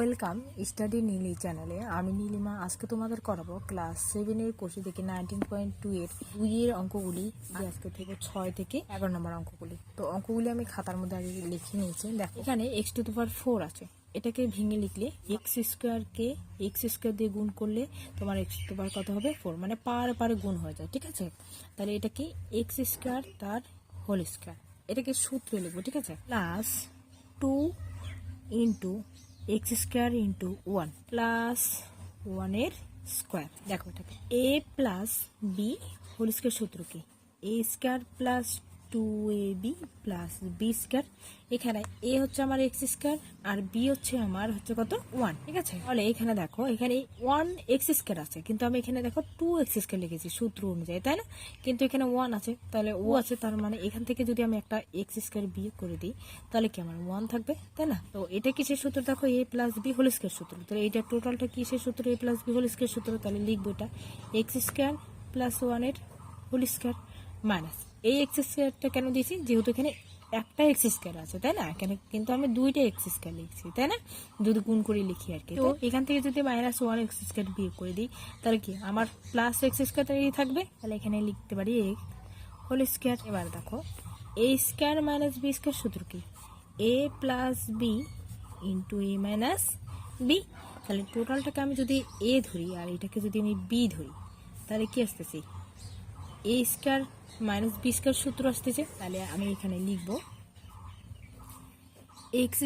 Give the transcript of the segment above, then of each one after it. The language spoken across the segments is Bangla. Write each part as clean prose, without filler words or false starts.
ওয়েলকাম স্টাডি নীলি চ্যানেলে। আমি নীলিমা আজকে তোমাদের করাবো ক্লাস 7 কোষে থেকে 19.2 এর 2 এর অঙ্কগুলি। আজকে থেকে 6 থেকে 11 নম্বর অঙ্কগুলি। তো অঙ্কগুলি আমি খাতার মধ্যে আগে লিখে নিয়েছি। দেখো এখানে x⁴ আছে, এটাকে ভেঙে লিখলে x² দিয়ে গুণ করলে তোমার x² কত হবে 4, মানে পারে গুণ হয়ে যায়। ঠিক আছে, তাহলে এটাকে x² তার হোল স্কয়ার, এটাকে সূত্রে লিখবো। ঠিক আছে, plus 2 into x² into 1 plus 1 এর স্কোয়ার। দেখো এটাকে a plus B whole square সূত্র কি a² plus 2ab plus b²। এখানে a হচ্ছে আমার x² আর b হচ্ছে আমার কত 1। ঠিক আছে, তাহলে এখানে দেখো এখানে 1 x² আছে, কিন্তু আমি এখানে দেখো 2 x² লিখেছি সূত্র অনুযায়ী, তাই না? কিন্তু এখানে 1 আছে, তাহলে ও আছে, তার মানে এখান থেকে যদি আমি একটা x² বিয়োগ করে দিই তাহলে কি আমার 1 থাকবে, তাই না? তো এটা কিসের সূত্র? দেখো a plus B whole square সূত্র। তাহলে এটা টোটালটা কিসের সূত্র? a plus B whole square সূত্র। তাহলে লিখবো এটা x² প্লাস 1 এর হোল স্কয়ার মাইনাস এই x²টা কেন দিয়েছি? যেহেতু এখানে একটা x² আছে, তাই না? এখানে কিন্তু আমি দুইটা x² লিখছি, তাই না? যদি গুণ করে লিখি আর কি। তো এখান থেকে যদি -1 x² বিয়োগ করে দিই তাহলে কি আমার প্লাস x² থাকবে। তাহলে এখানে লিখতে পারি a হোল স্কয়ার। এবার দেখো a² মাইনাস b² সূত্র কি a plus B into a minus B. তাহলে টোটালটাকে আমি যদি a ধরি আর এটাকে যদি আমি b ধরি তাহলে কি আসতেছি a² মাইনাস b² সূত্র আসতেছে। তাহলে আমি এখানে লিখব x²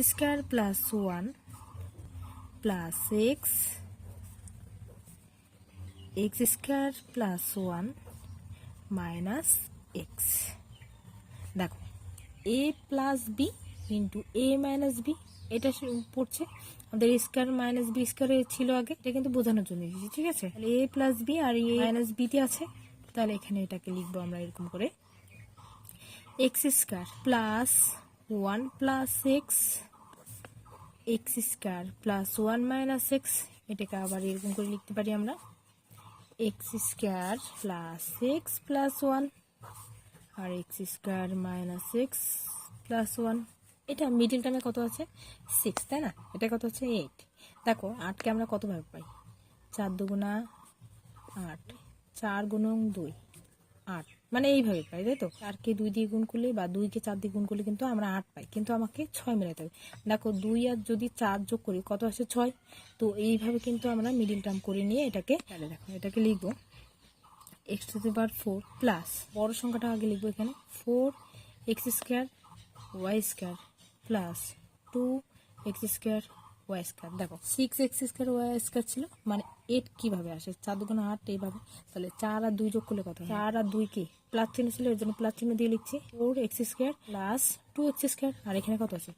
plus 1 plus x² plus 1 minus x। দেখো a plus B into a minus B, এটা পড়ছে আমাদের a² মাইনাস b² ছিল আগে, এটা কিন্তু বোঝানোর জন্য দিয়েছি। ঠিক আছে, তাহলে a প্লাস বি আর a মাইনাস বিতে আছে। তাহলে এখানে এটাকে লিখবো আমরা এরকম করে x² plus 1 plus x² plus 1 minus x। এটাকে আবার এরকম করে লিখতে পারি আমরা x² প্লাস x প্লাস 1 আর x² মাইনাস x প্লাস 1। এটা মিডিল টার্মে কত আছে 6, তাই না? এটা কত হচ্ছে 8। দেখো 8কে আমরা কত ভাবে পাই? 4 দুগুণা 8, 4 গুণন 2 8, মানে এইভাবে পাই, তাই তো? 4কে 2 দিয়ে গুণ করলে বা 2কে 4 দিয়ে গুণ করলে কিন্তু আমরা 8 পাই, কিন্তু আমাকে 6 মেলাতে হবে। দেখো 2 আর যদি 4 যোগ করি কত আসে 6। তো এইভাবে কিন্তু আমরা মিডিল টার্ম করে নিয়ে এটাকে, তাহলে দেখো এটাকে লিখবো x⁴ প্লাস বড় সংখ্যাটা আগে লিখবো এখানে 4x² y² plus 2x² y²। দেখো 6x² y² ছিল, মানে 8 কিভাবে আসে? 4 দুগুণা 8 এইভাবে। তাহলে 4 আর 2 যোগ করলে কত হয়? 4 আর 2 কি প্লাস চিহ্ন ছিল, এর জন্য প্লাস চিহ্ন দিয়ে লিখছি 4x² প্লাস 2x²। আর এখানে কত আছে?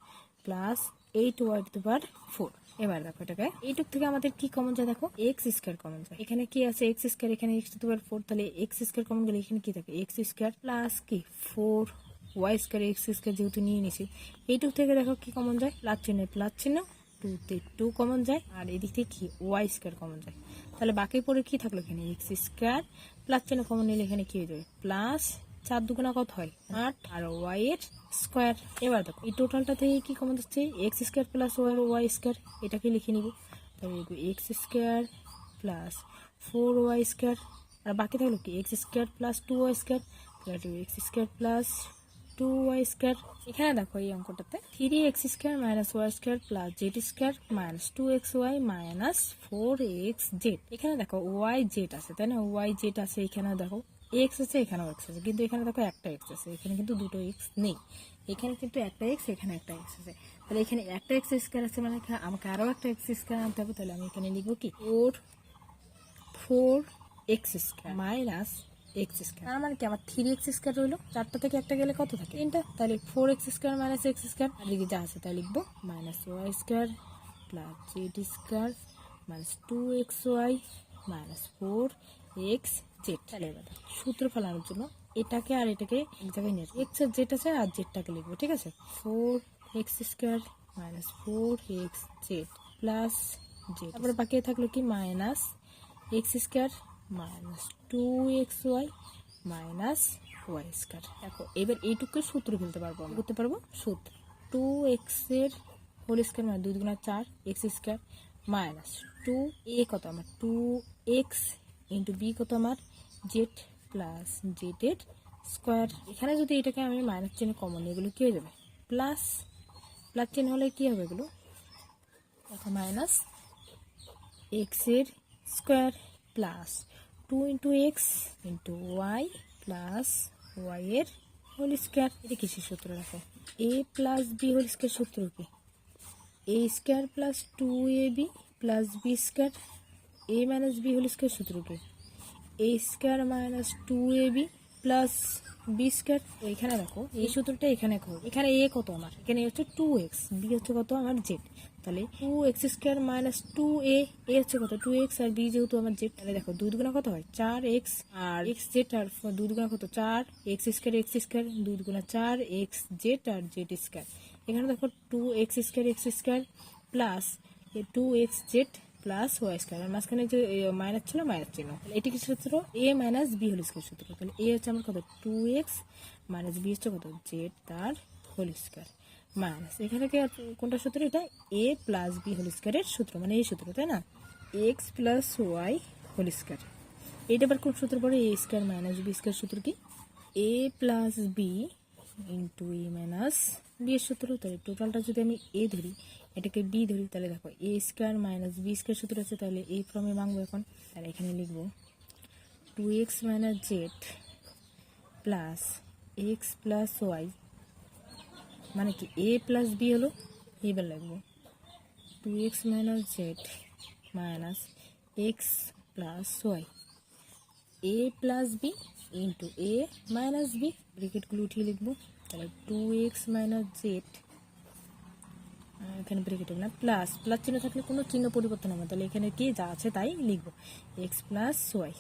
Plus 8y⁴। এবার দেখো এটাকে এইটুক থেকে আমাদের কি কমন যায়? দেখো x² কমন যায়। এখানে কি আছে? x², এখানে x⁴। তাহলে x² কমন গেলে এখানে কি থাকে? x² প্লাস কি 4y² x² যেহেতু নিয়ে নিছি, এইটুক থেকে দেখো কি কমন যায়? প্লাস চিহ্ন 2 তে 2 কমন যায়, আর এদিক থেকে কি y² কমন যায়। তাহলে বাকি পরে কি থাকলো? এখানে x² প্লাস চিহ্ন কমন নিলে এখানে কি হয়ে যাবে? প্লাস 4 দুগুণা কত হয় 8 আর y এর স্কয়ার। এবার দেখো এই টোটালটা থেকে কি কমন যাচ্ছে? x² plus y²। এটাকে লিখে নিব। তাহলে x² প্লাস 4y², আর বাকি থাকলো কি x² plus 2y²। x² plus 2y²। এখানে দেখো এই অঙ্কটাতে 3x² minus y² plus z² minus 2xy minus 4xz। এখানে দেখো yz আছে, তাই না? yz আছে, এখানে দেখো x আছে, এখানেও x আছে, কিন্তু এখানে দেখো একটা x আছে, এখানে কিন্তু দুটো x নেই। এখানে কিন্তু একটা x, এখানে একটা x আছে। তাহলে এখানে একটা x² আছে, মানে আমাকে আরো একটা x² আনতে হবে। তাহলে আমি এখানে লিখবো কি 4x² মাইনাস x²। তার মানে কি আমার 3x² রইলো, 4টা থেকে একটা গেলে কত থাকে? 3টা। তাহলে 4x² মাইনাস x², আর দিকে যা আছে তাই লিখবো minus y² plus z² minus 2xy minus 4xz। তাহলে এবার সূত্র ফেলানোর জন্য এটাকে আর এটাকে এক জায়গায় নিয়ে x আর z আছে, আর জেডটাকে লিখবো। ঠিক আছে, 4x² minus 4xz plus z। তারপরে বাকি থাকলো কি minus x² minus 2xy minus y²। দেখো এবার এইটুকু সূত্র ফেলতে পারবো, করতে পারবো সূত্র 2x এর হোল স্কোয়ার মানে 2 দুগুণা 4 এক্স স্কোয়ার মাইনাস 2a কত আমার 2x ইন্টু বি কত আমার জেড প্লাস জেড এর স্কোয়ার। এখানে যদি এটাকে আমি মাইনাস চিহ্ন কমন নিই এগুলো কী হয়ে যাবে প্লাস, প্লাস চিহ্ন হলে কী হবে এগুলো দেখো মাইনাস এক্স এর square plus 2 into X into Y plus Y এর হোল স্কোয়ার। এটা কিসের সূত্র রাখো A plus B whole square সূত্র কি A square plus 2ab plus B square A minus B whole square সূত্র কি A square minus 2ab plus B square. এখানে দেখো এই সূত্রটা এখানে এখানে এ কত আমার এখানে হচ্ছে 2x বি হচ্ছে কত আমার জেড তাহলে 2x স্কোয়ার মাইনাস 2a এ হচ্ছে কত 2x আর বি যেহেতু আমার জেড তাহলে দেখো 2 দুগুণা কত হয় 4x আর x জেড আর 2 দুগুণা কত 4x স্কোয়ার 2 দুগুণা 4x জেড আর জেড স্কোয়ার। এখানে দেখো 2x square plus 2x Z plus Y square আর মাঝখানে যে মাইনাস ছিল মাইনাস চিহ্ন এটি কি সূত্র A minus B whole square সূত্র। তাহলে এ হচ্ছে আমার কত 2x মাইনাস বি হচ্ছে কত জেড তার হোল স্কোয়ার মাইনাস এখানে কি কোনটা সূত্র এটা এ প্লাস বি হোল স্কোয়ারের সূত্র মানে এই সূত্র তাই না X plus Y whole square. এইটা আবার কোন সূত্র পড়ে A square minus B square সূত্র কি A plus B into A minus B এর সূত্র। তাহলে টোটালটা যদি আমি এ ধরি এটাকে বি ধরি তাহলে দেখো এ স্কোয়ার মাইনাস বি স্কোয়ার সূত্র আছে তাহলে এই ফর্মে ভাঙবো এখন। তাহলে এখানে লিখবো 2x minus Z plus X plus Y মানে কি এ প্লাস বি হলো এবার লিখবো 2x minus Z minus X plus Y A plus B into A minus B ব্রেকেটগুলো উঠিয়ে লিখবো। তাহলে 2x মাইনাস জেড এখানে ব্রেকেট হবে না প্লাস প্লাস চিহ্ন থাকলে কোনো চিহ্ন পরিবর্তন হবে তাহলে এখানে কি যা আছে তাই লিখবো এক্স প্লাস ওয়াই।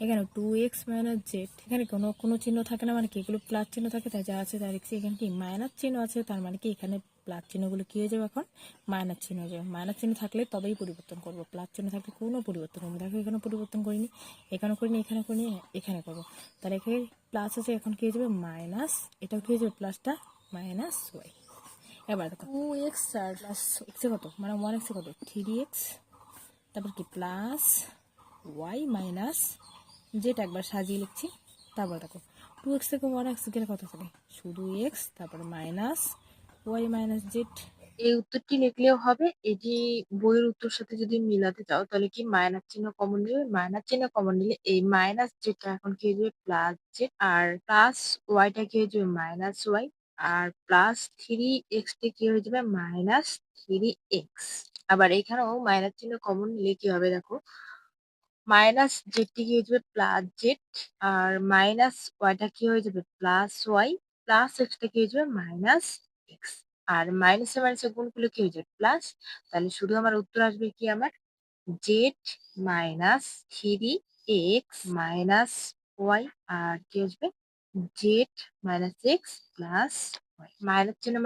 এখানে 2x মাইনাস জেড এখানে কোনো চিহ্ন থাকে না মানে কি এগুলো প্লাস চিহ্ন থাকে তাই যা আছে তাই লিখছি। এখানে কি মাইনাস চিহ্ন আছে তার মানে কি এখানে প্লাস চিহ্নগুলো কী হয়ে যাবে এখন মাইনাস চিহ্ন হয়ে যাবে। মাইনাস চিহ্ন থাকলে তবেই পরিবর্তন করবো প্লাস চিহ্ন থাকলে কোনো পরিবর্তন হবে দেখো এখানে পরিবর্তন করিনি এখানেও করিনি এখানে করিনি এখানে করবো তাহলে এখানে প্লাস আছে এখন কী হয়ে যাবে মাইনাস এটাও কী হয়ে যাবে প্লাসটা মাইনাস ওয়াই। এবার দেখো 2x আর প্লাস এক্সে কত মানে 1x কত 3x তারপর কি প্লাস ওয়াই মাইনাস জেড একবার সাজিয়ে লিখছি। তারপর দেখো 2x থেকে 1x গেলে কত থাকে শুধু x তারপরে মাইনাস ওয়াই মাইনাস জেড। এই উত্তরটি লিখলেও হবে। এটি বইয়ের উত্তর সাথে যদি মিলাতে চাও তাহলে কি মাইনাস চিহ্ন কমন নিলে মাইনাস চিহ্ন কমন নিলে এই মাইনাস যেটা এখন কি হয়ে যাবে প্লাস জেড আর প্লাস ওয়াইটা কি হয়ে যাবে মাইনাস ওয়াই আর প্লাস 3x টা কি হয়ে যাবে মাইনাস 3x। আবার এখানেও মাইনাস চিহ্ন কমন নিলে কি হবে দেখো মাইনাস জেডটি কি হয়ে যাবে প্লাস জেড আর মাইনাস ওয়াইটা কি হয়ে যাবে প্লাস ওয়াই প্লাস এক্সটা কি হয়ে যাবে মাইনাস এক্স আর মাইনাসে মাইনাসে গুণ করলে কি হয়ে যাবে প্লাস। তাহলে শুধু আমার উত্তর আসবে কি আমার Z minus 3x minus Y আর কি আসবে Z minus X plus Y. Minus চিহ্ন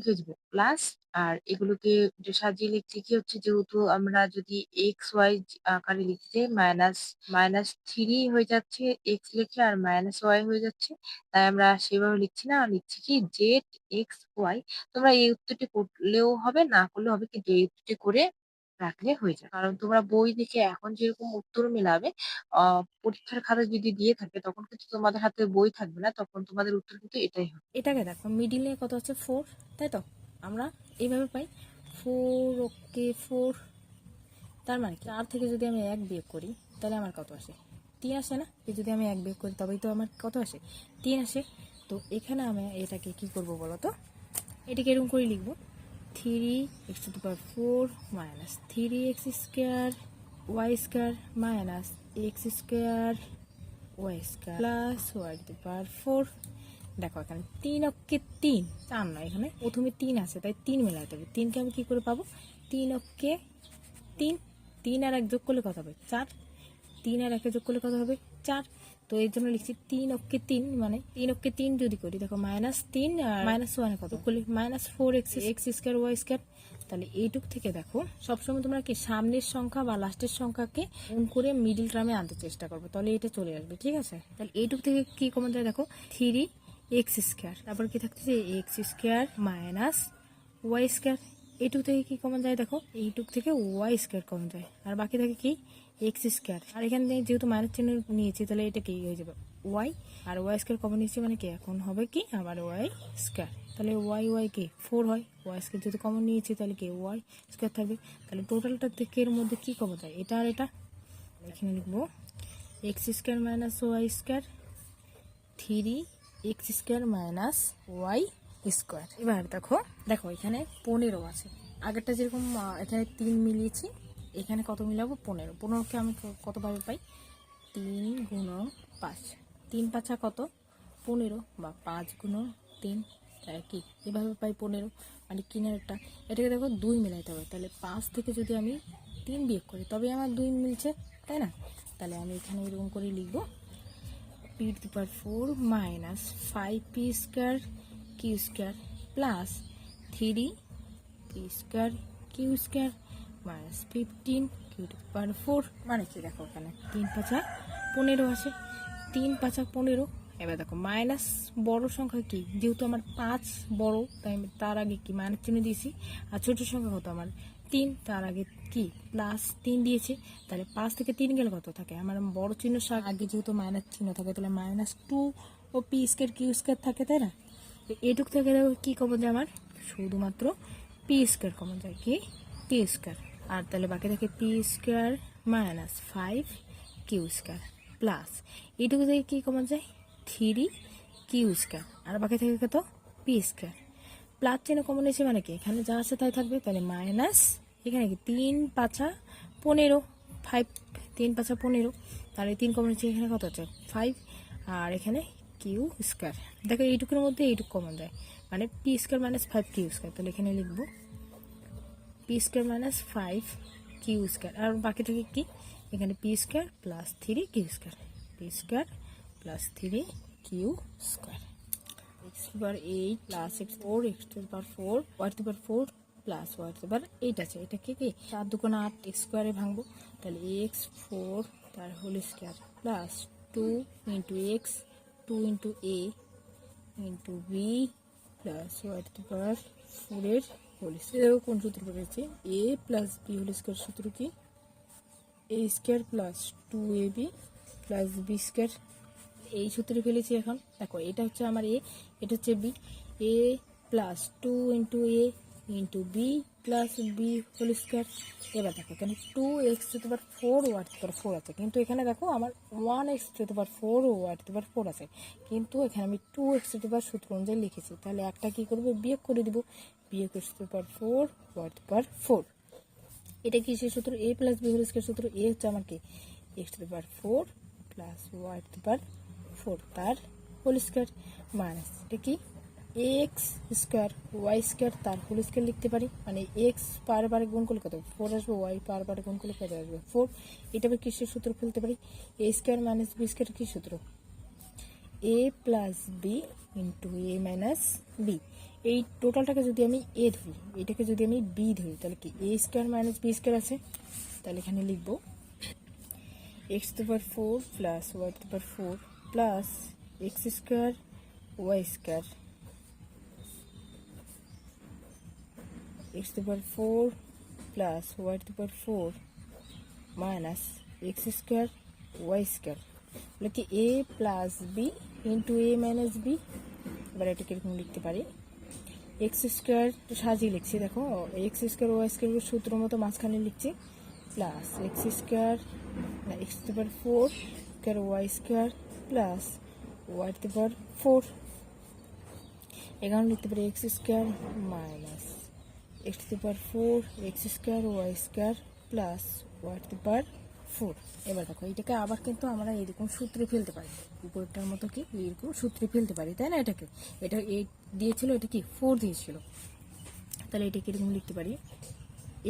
কি আসবে প্লাস আর এগুলোকে যে সাজিয়ে লিখছি কি হচ্ছে যেহেতু আমরা যদি এক্স ওয়াই আকারে লিখছি মাইনাস মাইনাস 3 হয়ে যাচ্ছে এক্স লিখলে আর মাইনাস ওয়াই হয়ে যাচ্ছে তাই আমরা সেভাবে লিখছি না লিখছি কি জেড এক্স ওয়াই। তোমরা এই উত্তরটি করলেও হবে না করলেও হবে কিন্তু এই উত্তরটি করে রাখলে হয়ে যায় কারণ তোমরা বই দেখে এখন যেরকম উত্তর মেলাবে পরীক্ষার খাতা যদি দিয়ে থাকে তখন কিন্তু তোমাদের হাতে বই থাকবে না তখন তোমাদের উত্তর কিন্তু এটাই হবে। এটাকে দেখো মিডিলে কত আছে 4 তাই তো আমরা এইভাবে পাই 4 ওকে 4 তার মানে কি 4 থেকে যদি আমি 1 বিয়োগ করি তাহলে আমার কত আসে 3 আসে না যদি আমি 1 বিয়োগ করি তবেই তো আমার কত আসে 3 আসে। তো এখানে আমি এটাকে কি করব বলো তো এটাকে এরকম করে লিখবো 3x⁴ minus 3x square Y square minus X square Y square plus y⁴। দেখো এখানে 3 অক্ষে 3 4 নয় এখানে প্রথমে 3 আছে তাই 3 মেলাতে হবে 3কে আমি কি করে পাবো 3 অক্ষে 3 3 আর 1 যোগ করলে কত হবে 4 3 আর 1 যোগ করলে কত হবে 4 তো এর জন্য লিখছি 3 অক্ষে 3 মানে 3 অক্ষে 3 যদি করি দেখো -3 আর -1 কত করলে -4x স্কোয়ার ওয়াই স্কোয়ার। তাহলে এইটুক থেকে দেখো সবসময় তোমরা কি সামনের সংখ্যা বা লাস্টের সংখ্যাকে গুণ করে মিডিল টার্মে আনতে চেষ্টা করবে তাহলে এটা চলে আসবে ঠিক আছে। তাহলে এইটুক থেকে কি কমন যায় দেখো 3x স্কোয়ার তারপর কি থাকতেছে x square minus Y square. এইটুক থেকে কি কমন যায় দেখো, এইটুক থেকে ওয়াই স্কোয়ার কমন যায়, আর বাকি থাকে কি এক্স স্কোয়ার। আর এখানে যেহেতু মাইনাস চিহ্ন নিয়েছি তাহলে এটা কি হয়ে যাবে ওয়াই, আর ওয়াই স্কোয়ার কমন নিয়েছি মানে কি এখন হবে কি আমার ওয়াই স্কোয়ার। তাহলে ওয়াই ওয়াই কি 4 হয়, ওয়াই স্কোয়ার যেহেতু কমন নিয়েছি তাহলে কি ওয়াই স্কোয়ার থাকবে। তাহলে টোটালটা থেকে এর মধ্যে কি কমন যায়, এটা আর এটা। এখানে লিখবো X square minus Y square 3 X square minus Y square. এবার দেখো দেখো এখানে 15 আছে, আগেরটা যেরকম এখানে 3 মিলিয়েছি, এখানে কত মিলাবো 15। 15কে আমি কতভাবে পাই, 3 গুণন 5, 3 পাঁচা কত 15, বা 5 গুণন 3 তাই কি এভাবে পাই 15। মানে কিনারটা এটাকে দেখো 2 মিলাইতে হবে, তাহলে 5 থেকে যদি আমি 3 বিয়োগ করি তবে আমার 2 মিলছে, তাই না? তাহলে আমি এখানে এরকম করে লিখবো P to the power 4 minus 5p square Q square plus 3 P square Q square minus 15 Q to the power 4। মানে কি দেখো এখানে 3 পাঁচা 15 আছে, 3 পাঁচা 15। এবার দেখো মাইনাস বড় সংখ্যা কি, যেহেতু আমার 5 বড় তাই আমি তার আগে কি মাইনাস চিহ্ন দিয়েছি, আর ছোট সংখ্যা কত আমার 3, তার আগে কি প্লাস 3 দিয়েছে। তাহলে 5 থেকে 3 গেলে কত থাকে আমার বড় চিহ্ন আগে যেহেতু মাইনাস চিহ্ন থাকে তাহলে -2 ও পি স্কোয়ার কিউ স্কোয়ার থাকে, তাই না? এটুক থেকে কি কমন যায় আমার শুধুমাত্র পি স্কোয়ার কমন যায়, কি পি স্কোয়ার। আর তাহলে বাকি থাকে P square minus 5 Q square plus এইটুকু থেকে কি কমন যায় 3 কিউ স্কোয়ার, আর বাকি থাকে কত পি স্কোয়ার। প্লাস চিহ্ন কমন এসে মানে কি এখানে যা আছে তাই থাকবে, তাহলে মাইনাস এখানে কি 3 পাঁচা 15, 5 3 পাঁচা 15, তাহলে 3 কমন এসে এখানে কত হচ্ছে 5, আর এখানে কিউ স্কোয়ার। দেখো এইটুকুর মধ্যে এইটুকু কমন যায়, মানে P square minus 5 Q square. তাহলে এখানে লিখবো P square minus 5 Q square, আর বাকি থাকে কি এখানে P square plus 3 Q square, P square plus 3 Q square. x to the power 8 plus x4 x to the power 4 y to the power 4 plus y to the power 8 আছে, এটা কি 4 2 8 x স্কোয়ারে ভাঙবো, তাহলে x4 তার whole square plus 2 into X 2 into a into B প্লাস y to the power 4 এর হোল স্কোয়ার। কোন সূত্র পড়েছে, a plus B whole square সূত্র কি a square plus 2ab plus B square. এই সূত্রে ফেলেছি। এখন দেখো এটা হচ্ছে আমার এ, এটা হচ্ছে B, A plus 2 into A into B plus B whole square. এবার দেখো এখানে 2x to the power 4 y to the power 4 আছে, কিন্তু এখানে দেখো আমার 1x টু দি পাওয়ার 4 ও y টু দি পাওয়ার 4 আছে, কিন্তু এখানে আমি 2x টু দি পাওয়ার সূত্র অনুযায়ী লিখেছি। তাহলে একটা কি করবো বিয়োগ করে দিব, বিয়োগ x to the power 4 y to the power 4। এটা কি সেই সূত্র A plus B whole square সূত্র, এ হচ্ছে আমার কি x to the power 4 plus y to the power 4 তার হোল স্কোয়ার মাইনাস এটা কি এক্স স্কোয়ার ওয়াই স্কোয়ার তার হোল স্কোয়ার লিখতে পারি, মানে এক্স পারে পারে গুণ করলে কত 4 আসবে, ওয়াই পারে পারে গুণ করলে কত আসবে 4। এটা আবার কিসের সূত্র ফেলতে পারি, এ স্কোয়ার মাইনাস বি স্কোয়ার কি সূত্র, A plus B into A minus B. এই টোটালটাকে যদি আমি এ ধরি, এটাকে যদি আমি বি ধরি, তাহলে কি A square minus B square আছে। তাহলে এখানে লিখবো X to the power 4 plus Y to the power 4 plus X square Y square x to the power 4 plus y to the power 4 minus x square y square, বলে কি a plus B into A minus B. এবার এটাকে এরকম লিখতে পারি এক্স স্কোয়ার, সাজিয়ে লিখছি দেখো এক্স স্কোয়ার ওয়াই স্কোয়ার সূত্র মতো মাঝখানে লিখছি, plus X square X to the power 4 square Y square plus Y to the power 4। এখানে লিখতে পারি X square minus x to the power 4 x square Y square plus Y to the power 4। এবার দেখো এটাকে আবার কিন্তু আমরা এরকম সূত্রে ফেলতে পারি, উপরটার মতো কি এরকম সূত্রে ফেলতে পারি, তাই না? এটাকে এটা 8 দিয়েছিল, এটা কি 4 দিয়েছিল, তাহলে এটাকে এরকম লিখতে পারি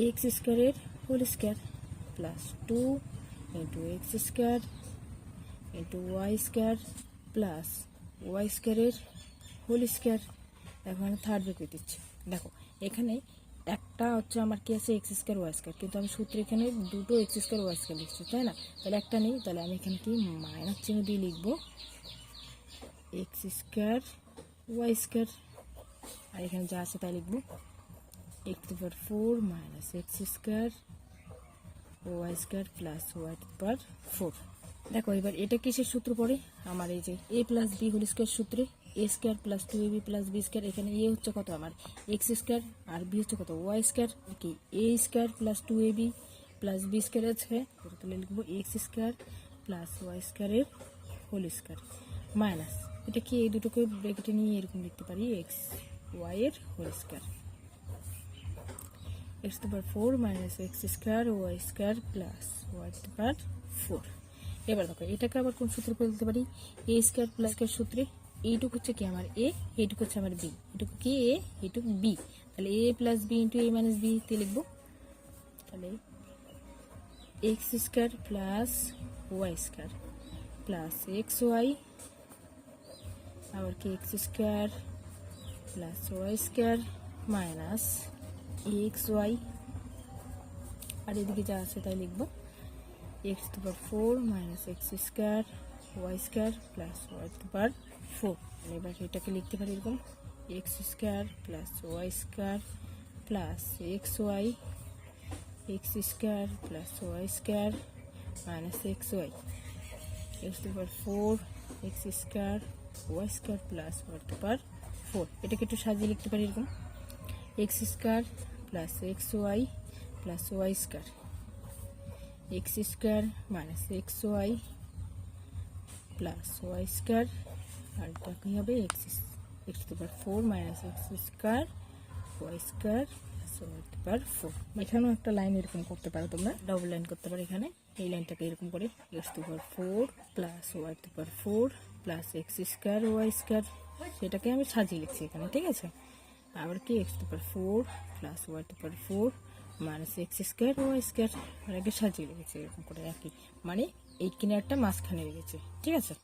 এক্স স্কোয়ারের whole square plus 2 into X square into Y square plus Y স্কোয়ারের হোল স্কোয়ার। এখন থার্ড ব্র্যাকেট দিচ্ছি, দেখো এখানে একটা হচ্ছে আমার কি আছে এক্স স্কোয়ার ওয়াই স্কোয়ার, কিন্তু আমি সূত্রে এখানে দুটো এক্স স্কোয়ার ওয়াই স্কোয়ার লিখছি, তাই না? তাহলে একটা নেই, তাহলে আমি এখানে কি মাইনাস চিহ্ন দিয়ে লিখবো এক্স স্কোয়ার ওয়াই স্কোয়ার, আর এখানে যা আছে তাই লিখবো X to power 4 minus X square Y square plus Y to power 4। দেখো এবার এটা কিসের সূত্র পড়ে, আমার এই যে A plus B whole square সূত্রে A square plus 2ab plus B square. এখানে এ হচ্ছে কত আমার এক্স স্কোয়ার আর বি হচ্ছে কত ওয়াই স্কোয়ার, কি A square plus 2ab plus B square আছে, তাহলে লিখবো এক্স স্কোয়ার প্লাস ওয়াই স্কোয়ারের হোল স্কোয়ার মাইনাস এটা কি এই দুটোকে ব্র্যাকেটে নিয়ে এরকম লিখতে পারি এক্স ওয়াই এর whole square X to power 4 minus X square Y square plus Y to power 4। এবার দেখো এটাকে আবার কোন সূত্রে বলতে পারি, এ স্কোয়ার প্লাস স্কোয়ার সূত্রে। এইটুকু হচ্ছে কি আমার এ, এইটুকু হচ্ছে আমার বি, এটুকু কি এ এইটুকু বি, তাহলে A plus B into A minus B তে লিখবো। তাহলে X square plus Y square plus X Y, আবার কি X square plus Y square minus X Y, আর এদিকে যা আছে তাই লিখবো X to power 4 minus X square Y square plus Y to power 4। এবার এটাকে লিখতে পারি এরকম X square plus Y square plus X Y X square plus Y square minus X Y X to power 4 X square Y square plus Y to power 4। এটাকে একটু সাজিয়ে লিখতে পারি এরকম X square plus X Y plus Y square X square minus X Y plus Y square, আর এটা কি হবে X to power 4 minus X square Y square plus Y to power 4। এখানেও একটা লাইন এরকম করতে পারো তোমরা, ডবল লাইন করতে পারো এখানে। এই লাইনটাকে এরকম করে X to power 4 plus Y to power 4 plus X square Y square, সেটাকে আমি সাজিয়ে লিখছি এখানে, ঠিক আছে। আবার কি X to power 4 plus Y to power 4 minus X square Y square, আগে সাজিয়ে রেখেছি এরকম করে একই, মানে এই কিনারটা মাঝখানে রেখেছি, ঠিক আছে।